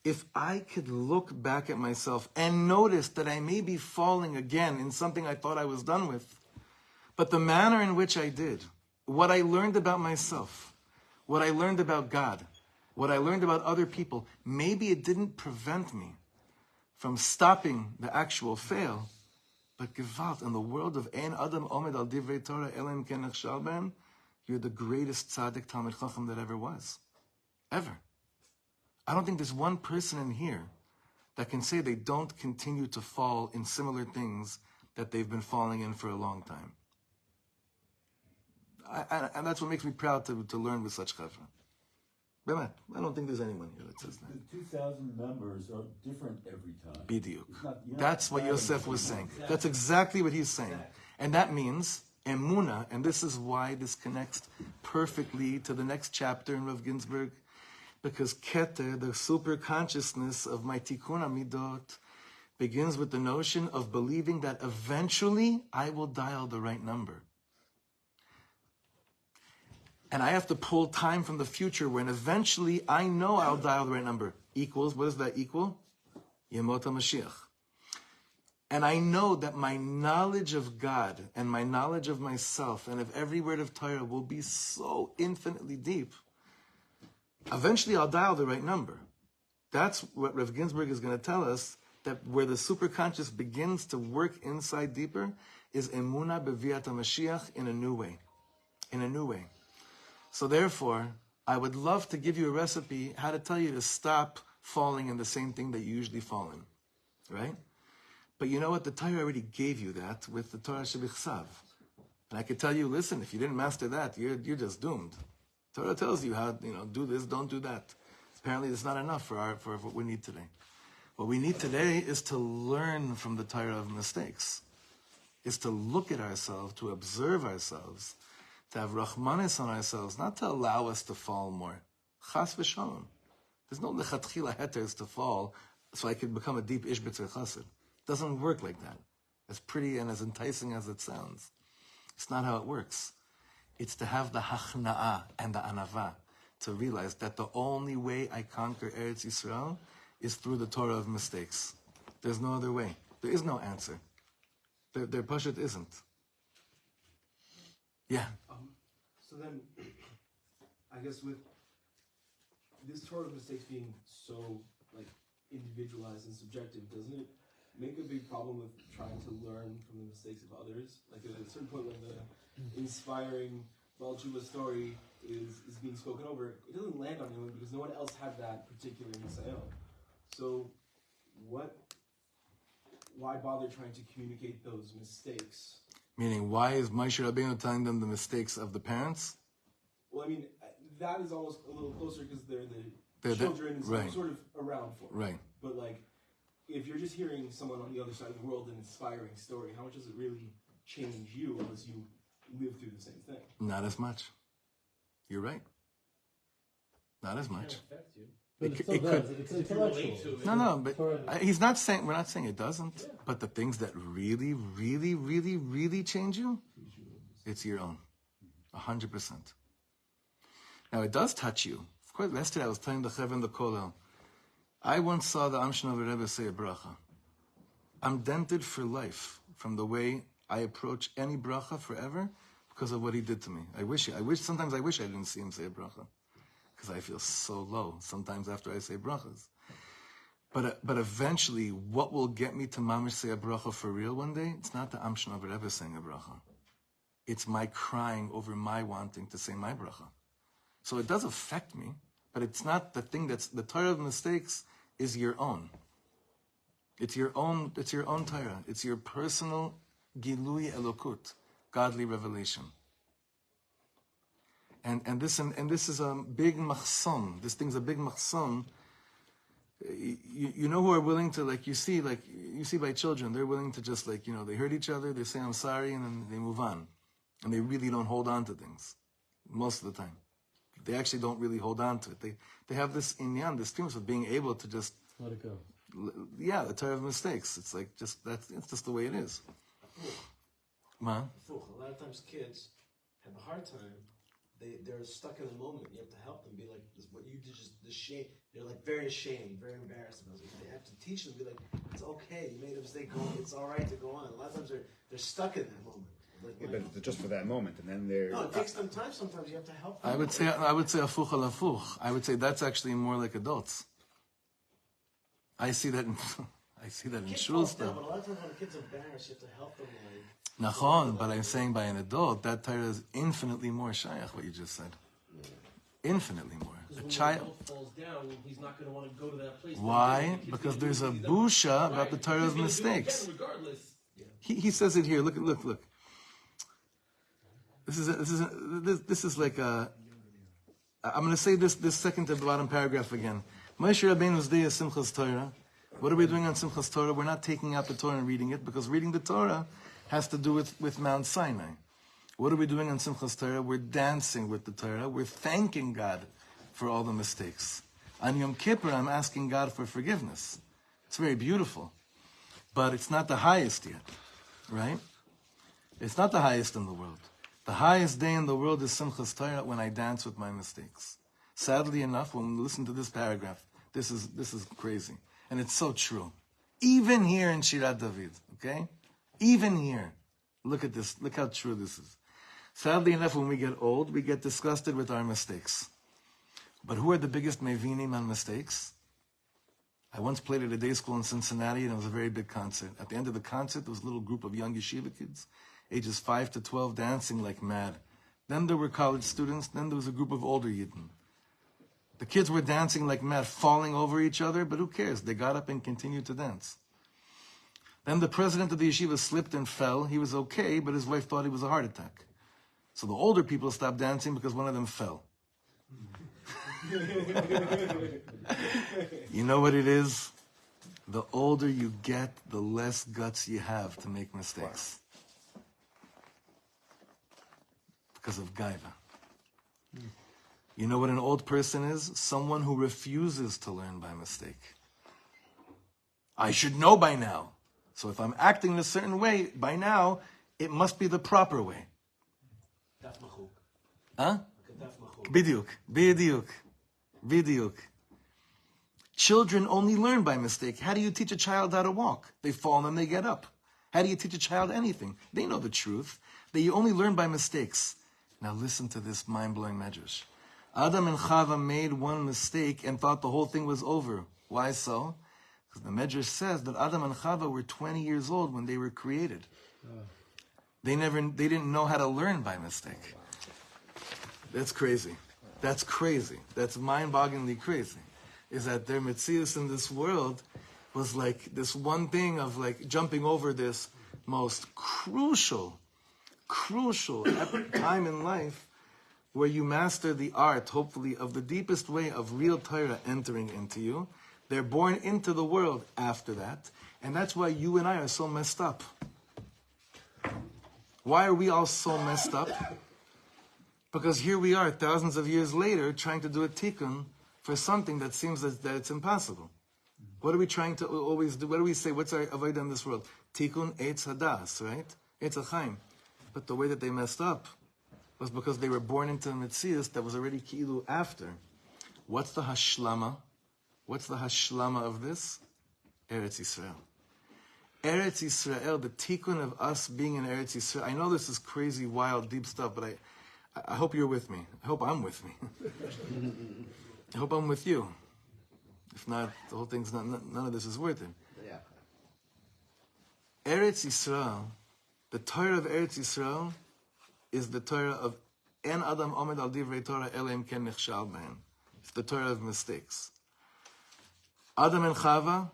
If I could look back at myself and notice that I may be falling again in something I thought I was done with, but the manner in which I did, what I learned about myself, what I learned about God, what I learned about other people, maybe it didn't prevent me from stopping the actual fail. But Gewalt, in the world of Ein Adam Omed Al Divrei Torah Elam Ken Nechshal Ben, you're the greatest tzaddik Talmid Chacham that ever was. Ever. I don't think there's one person in here that can say they don't continue to fall in similar things that they've been falling in for a long time. And that's what makes me proud to learn with such chevra. I don't think there's anyone here that says that. The 2,000 members are different every time. Bidiyuk. That's what Yosef was saying. That's exactly what he's saying. And that means emuna, and this is why this connects perfectly to the next chapter in Rav Ginsburg, because Keter, the super consciousness of my tikkun amidot, begins with the notion of believing that eventually I will dial the right number. And I have to pull time from the future when eventually I know I'll dial the right number. Equals, what does that equal? Yemot HaMashiach. And I know that my knowledge of God and my knowledge of myself and of every word of Torah will be so infinitely deep. Eventually I'll dial the right number. That's what Rav Ginsburg is going to tell us, that where the superconscious begins to work inside deeper is Emunah B'Viat HaMashiach in a new way. In a new way. So therefore, I would love to give you a recipe how to tell you to stop falling in the same thing that you usually fall in, right? But you know what? The Torah already gave you that with the Torah Shebichsav. And I could tell you, listen, if you didn't master that, you're just doomed. Torah tells you how, do this, don't do that. Apparently, it's not enough for what we need today. What we need today is to learn from the Torah of mistakes, is to look at ourselves, to observe ourselves, to have rachmanis on ourselves, not to allow us to fall more. Chas v'shalom. There's no lechatchila heter to fall so I could become a deep ishbitzer chassid. It doesn't work like that. As pretty and as enticing as it sounds. It's not how it works. It's to have the hachna'ah and the anava, to realize that the only way I conquer Eretz Yisrael is through the Torah of mistakes. There's no other way. There is no answer. There pashut isn't. Yeah. So then, I guess with this Torah of mistakes being so individualized and subjective, doesn't it make a big problem with trying to learn from the mistakes of others? Like at a certain point when the inspiring Baal Tshuva story is being spoken over, it doesn't land on anyone because no one else had that particular nisayon. So why bother trying to communicate those mistakes? Meaning, why is Moshe Rabbeinu telling them the mistakes of the parents? Well, I mean, that is almost a little closer because they're the children and right. sort of around for it. Right. But if you're just hearing someone on the other side of the world an inspiring story, how much does it really change you unless you live through the same thing? Not as much. You're right. Not as much. But it still does. It's intellectual. No, but he's not saying, we're not saying it doesn't, yeah. But the things that really, really, really, really change you, it's your own. 100%. Now, it does touch you. Of course, yesterday I was telling the Chav in the Kollel, I once saw the Amshnover Rebbe say a bracha. I'm dented for life from the way I approach any bracha forever because of what he did to me. Sometimes I wish I didn't see him say a bracha. because I feel so low sometimes after I say brachas. But eventually, what will get me to mamish say a bracha for real one day? It's not the Amshna Rebbe saying a bracha. It's my crying over my wanting to say my bracha. So it does affect me, but it's not the thing that's the Torah of mistakes is your own. It's your own Torah. It's your personal Gilui Elokut, godly revelation. And this is a big machson. This thing's a big machson. You know who are willing to, you see by children, they're willing to just they hurt each other, they say I'm sorry, and then they move on. And they really don't hold on to things. Most of the time. They actually don't really hold on to it. They have this inyan, this thing of being able to just let it go. Yeah, the Torah of mistakes. It's it's just the way it is. Ma? A lot of times kids have a hard time. They're stuck in the moment. You have to help them. Be like, what you did, just the shame. They're very ashamed, very embarrassed about it. They have to teach them. Be like, it's okay. You made a mistake. It's all right to go on. A lot of times they're stuck in that moment. But just for that moment, and then they're. No, it takes them time. Sometimes you have to help them. I would say afuch al afuch. I would say that's actually more like adults. I see that in shul stuff. But a lot of times when a kid's embarrassed, you have to help them. Nachon, but I'm saying by an adult, that Torah is infinitely more shayach, what you just said. Infinitely more. A child falls down, he's not going to want to go to that place. Why? Because there's a busha about the Torah of mistakes. He says it here. Look. This is like a. I'm going to say this second to the bottom paragraph again. Moshe Rabbeinu's day is Simchat Torah. What are we doing on Simchat Torah? We're not taking out the Torah and reading it, because reading the Torah has to do with Mount Sinai. What are we doing on Simchat Torah? We're dancing with the Torah. We're thanking God for all the mistakes. On Yom Kippur, I'm asking God for forgiveness. It's very beautiful. But it's not the highest yet, right? It's not the highest in the world. The highest day in the world is Simchat Torah, when I dance with my mistakes. Sadly enough, when we listen to this paragraph, this is crazy. And it's so true. Even here in Shirat David, okay? Even here. Look at this. Look how true this is. Sadly enough, when we get old, we get disgusted with our mistakes. But who are the biggest mevinim on mistakes? I once played at a day school in Cincinnati, and it was a very big concert. At the end of the concert, there was a little group of young yeshiva kids, ages 5 to 12, dancing like mad. Then there were college students. Then there was a group of older yidden. The kids were dancing like mad, falling over each other, but who cares? They got up and continued to dance. Then the president of the yeshiva slipped and fell. He was okay, but his wife thought it was a heart attack. So the older people stopped dancing because one of them fell. You know what it is? The older you get, the less guts you have to make mistakes. Because of gaiva. You know what an old person is? Someone who refuses to learn by mistake. I should know by now. So if I'm acting in a certain way, by now, it must be the proper way. Huh? Bidyuk. Children only learn by mistake. How do you teach a child how to walk? They fall and then they get up. How do you teach a child anything? They know the truth. They only learn by mistakes. Now listen to this mind-blowing medrash. Adam and Chava made one mistake and thought the whole thing was over. Why so? Because the medrash says that Adam and Chava were 20 years old when they were created. They didn't know how to learn by mistake. That's crazy. That's crazy. That's mind-bogglingly crazy. Is that their metzius in this world was like this one thing of jumping over this most crucial time in life where you master the art, hopefully, of the deepest way of real Torah entering into you. They're born into the world after that. And that's why you and I are so messed up. Why are we all so messed up? Because here we are, thousands of years later, trying to do a tikkun for something that seems that it's impossible. What are we trying to always do? What do we say? What's our avodah in this world? Tikkun eitz hadas, right? Eitz hachaim. But the way that they messed up was because they were born into a metzius that was already ki'ilu after. What's the hashlama? What's the hashlama of this? Eretz Yisrael. Eretz Yisrael, the tikkun of us being in Eretz Yisrael. I know this is crazy, wild, deep stuff, but I hope you're with me. I hope I'm with me. I hope I'm with you. If not, the whole thing's none of this is worth it. Yeah. Eretz Yisrael, the Torah of Eretz Yisrael, is the Torah of En Adam Omed Al Divrei Torah Elim Ken Nechshal Behem. It's the Torah of mistakes. Adam and Chava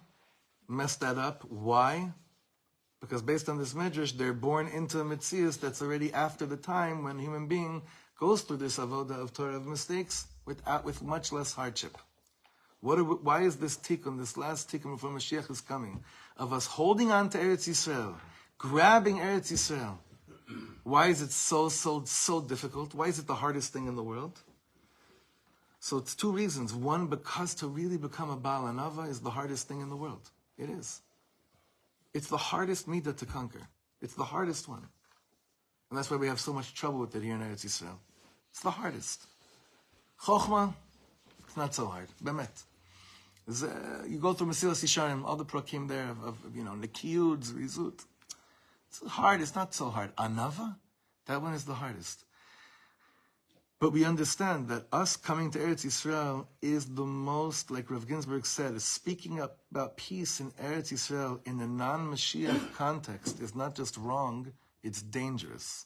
messed that up. Why? Because based on this medrash, they're born into a metzius that's already after the time when a human being goes through this avoda of Torah of mistakes with much less hardship. Why is this tikkun, this last tikkun before Mashiach is coming, of us holding on to Eretz Yisrael, grabbing Eretz Yisrael? Why is it so difficult? Why is it the hardest thing in the world? So it's two reasons. One, because to really become a Baal Anava is the hardest thing in the world. It is. It's the hardest midah to conquer. It's the hardest one. And that's why we have so much trouble with it here in Eretz Yisrael. It's the hardest. Chokhmah, it's not so hard. Bemet. You go through Mesilas Yesharim, all the prakim there of Nekiyud, Rizut. It's hard, it's not so hard. Anava, that one is the hardest. But we understand that us coming to Eretz Yisrael is the most, like Rav Ginsburg said, speaking up about peace in Eretz Yisrael in a non-Mashiach context is not just wrong, it's dangerous.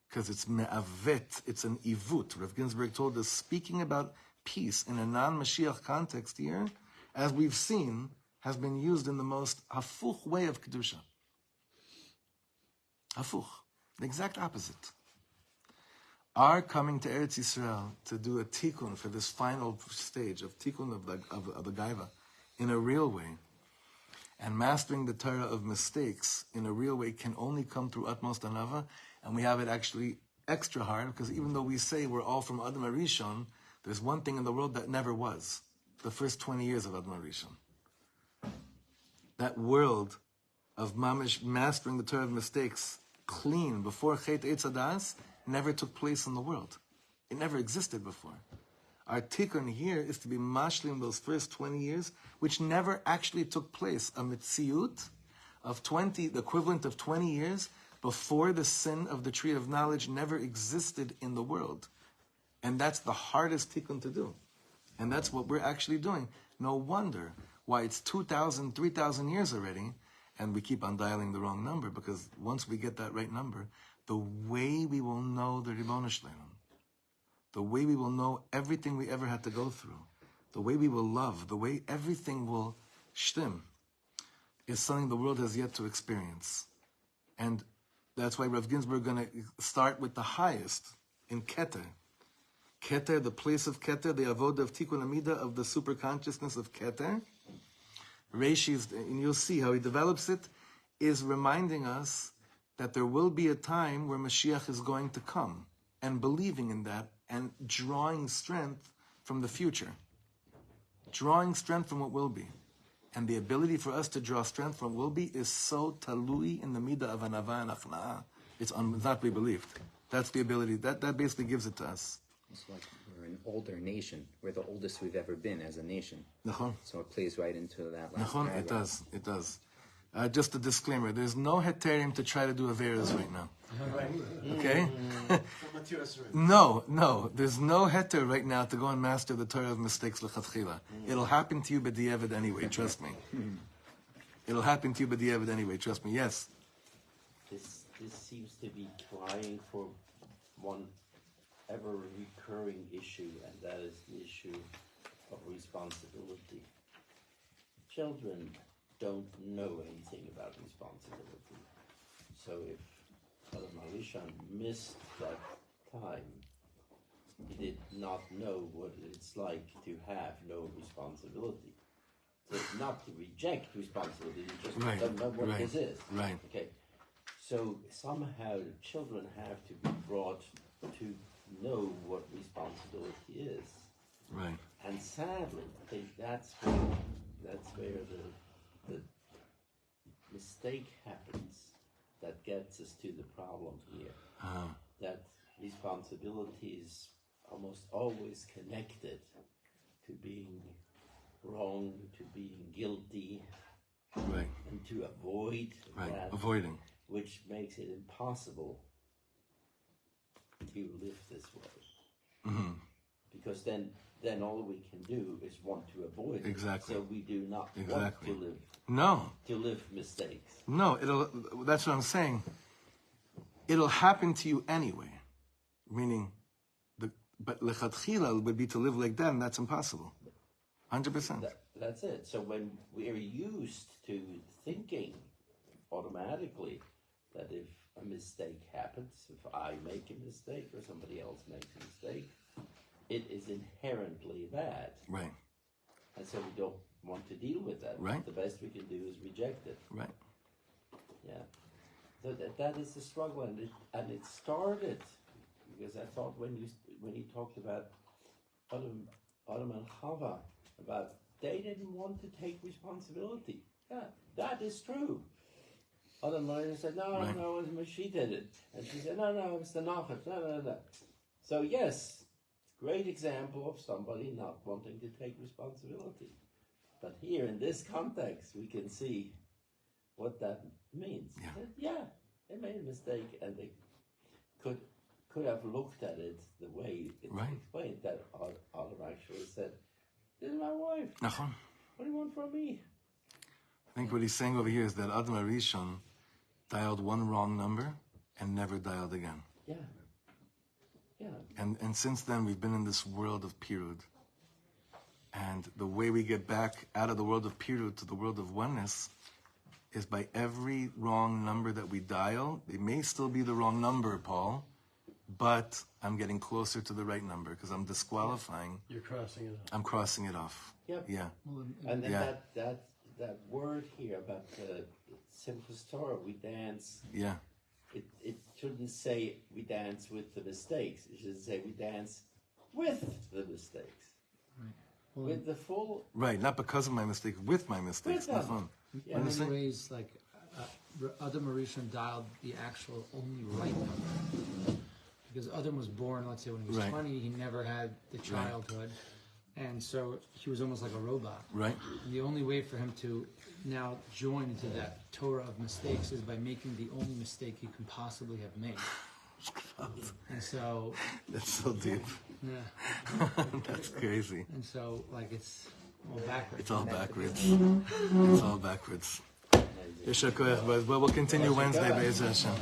Because it's me'avet, it's an ivut. Rav Ginsburg told us speaking about peace in a non-Mashiach context here, as we've seen, has been used in the most hafuch way of Kedusha. Hafuch, the exact opposite. Our coming to Eretz Yisrael to do a tikkun for this final stage of tikkun of the gaiva in a real way, and mastering the Torah of mistakes in a real way can only come through utmost anava, and we have it actually extra hard because even though we say we're all from Adam HaRishon, there's one thing in the world that never was: the first 20 years of Adam HaRishon. That world of mamish mastering the Torah of mistakes clean before Chet Eitz Hadas never took place in the world. It never existed before. Our tikkun here is to be mashlim those first 20 years, which never actually took place. A mitziyut of 20, the equivalent of 20 years before the sin of the tree of knowledge never existed in the world. And that's the hardest tikkun to do. And that's what we're actually doing. No wonder why it's 2,000, 3,000 years already, and we keep on dialing the wrong number, because once we get that right number, the way we will know the Ribono Shel Olam, the way we will know everything we ever had to go through, the way we will love, the way everything will shtim, is something the world has yet to experience. And that's why Rav Ginsburg is going to start with the highest, in Keter. Keter, the place of Keter, the avodah of Tikkun Amida, of the super consciousness of Keter. Reishi's, and you'll see how he develops it, is reminding us that there will be a time where Mashiach is going to come, and believing in that, and drawing strength from the future. Drawing strength from what will be. And the ability for us to draw strength from what will be is so talui in the midah of anava and achna'ah. It's not to be believed. That's the ability. That basically gives it to us. It's like we're an older nation. We're the oldest we've ever been as a nation. Nachon. So it plays right into that last Nachon, paragraph. it does. Just a disclaimer, there's no heterim to try to do Averas right now. Okay? No, there's no heter right now to go and master the Torah of mistakes l'chatchila. It'll happen to you b'di'evid anyway, trust me. It'll happen to you b'di'evid anyway, trust me, yes. This seems to be crying for one ever recurring issue, and that is the issue of responsibility. Children don't know anything about responsibility. So if Adam HaRishon missed that time, he did not know what it's like to have no responsibility. So not to reject responsibility, you just don't know what this is. Right. Okay. So somehow the children have to be brought to know what responsibility is. Right. And sadly, I think that's where the mistake happens that gets us to the problem here. That responsibility is almost always connected to being wrong, to being guilty, right, and to avoid that, avoiding, which makes it impossible to live this way. Mm-hmm. Because then all we can do is want to avoid it. Exactly. So we do not Exactly. want to live No. mistakes. No, that's what I'm saying. It'll happen to you anyway. Meaning, but lechatchila would be to live like that, and that's impossible. 100%. That's it. So when we're used to thinking automatically that if a mistake happens, if I make a mistake or somebody else makes a mistake, it is inherently bad. Right. And so we don't want to deal with that. Right. The best we can do is reject it. Right. Yeah. So that is the struggle, and it started because I thought when you talked about Adam and Chava, about they didn't want to take responsibility. Yeah, that is true. Adam said, no, she did it. And she said, no, it was the Nachat, no. So yes, great example of somebody not wanting to take responsibility. But here in this context, we can see what that means. Yeah. They made a mistake, and they could have looked at it the way it's explained. That Adam actually said, "This is my wife. Nachon. What do you want from me?" I think what he's saying over here is that Adam Arishon dialed one wrong number and never dialed again. Yeah. And since then, we've been in this world of Pirud. And the way we get back out of the world of Pirud to the world of oneness is by every wrong number that we dial. It may still be the wrong number, Paul, but I'm getting closer to the right number because I'm disqualifying. You're crossing it off. I'm crossing it off. Yep. Yeah. And then that word here about the Simchat Torah, we dance. Yeah. It shouldn't say we dance with the mistakes. It should say we dance with the mistakes. Right. Well, with the full. Right, not because of my mistake, with my mistakes. With them. In many ways, like Adam Arishon dialed the actual only right number. Because Adam was born, let's say when he was 20, he never had the childhood. And so he was almost like a robot. Right. And the only way for him to now join into that Torah of mistakes is by making the only mistake he can possibly have made. And so... That's so deep. Yeah. That's crazy. And so, like, it's all backwards. It's all backwards. It's all backwards. Well, we'll continue Wednesday, Be'ez Hashem.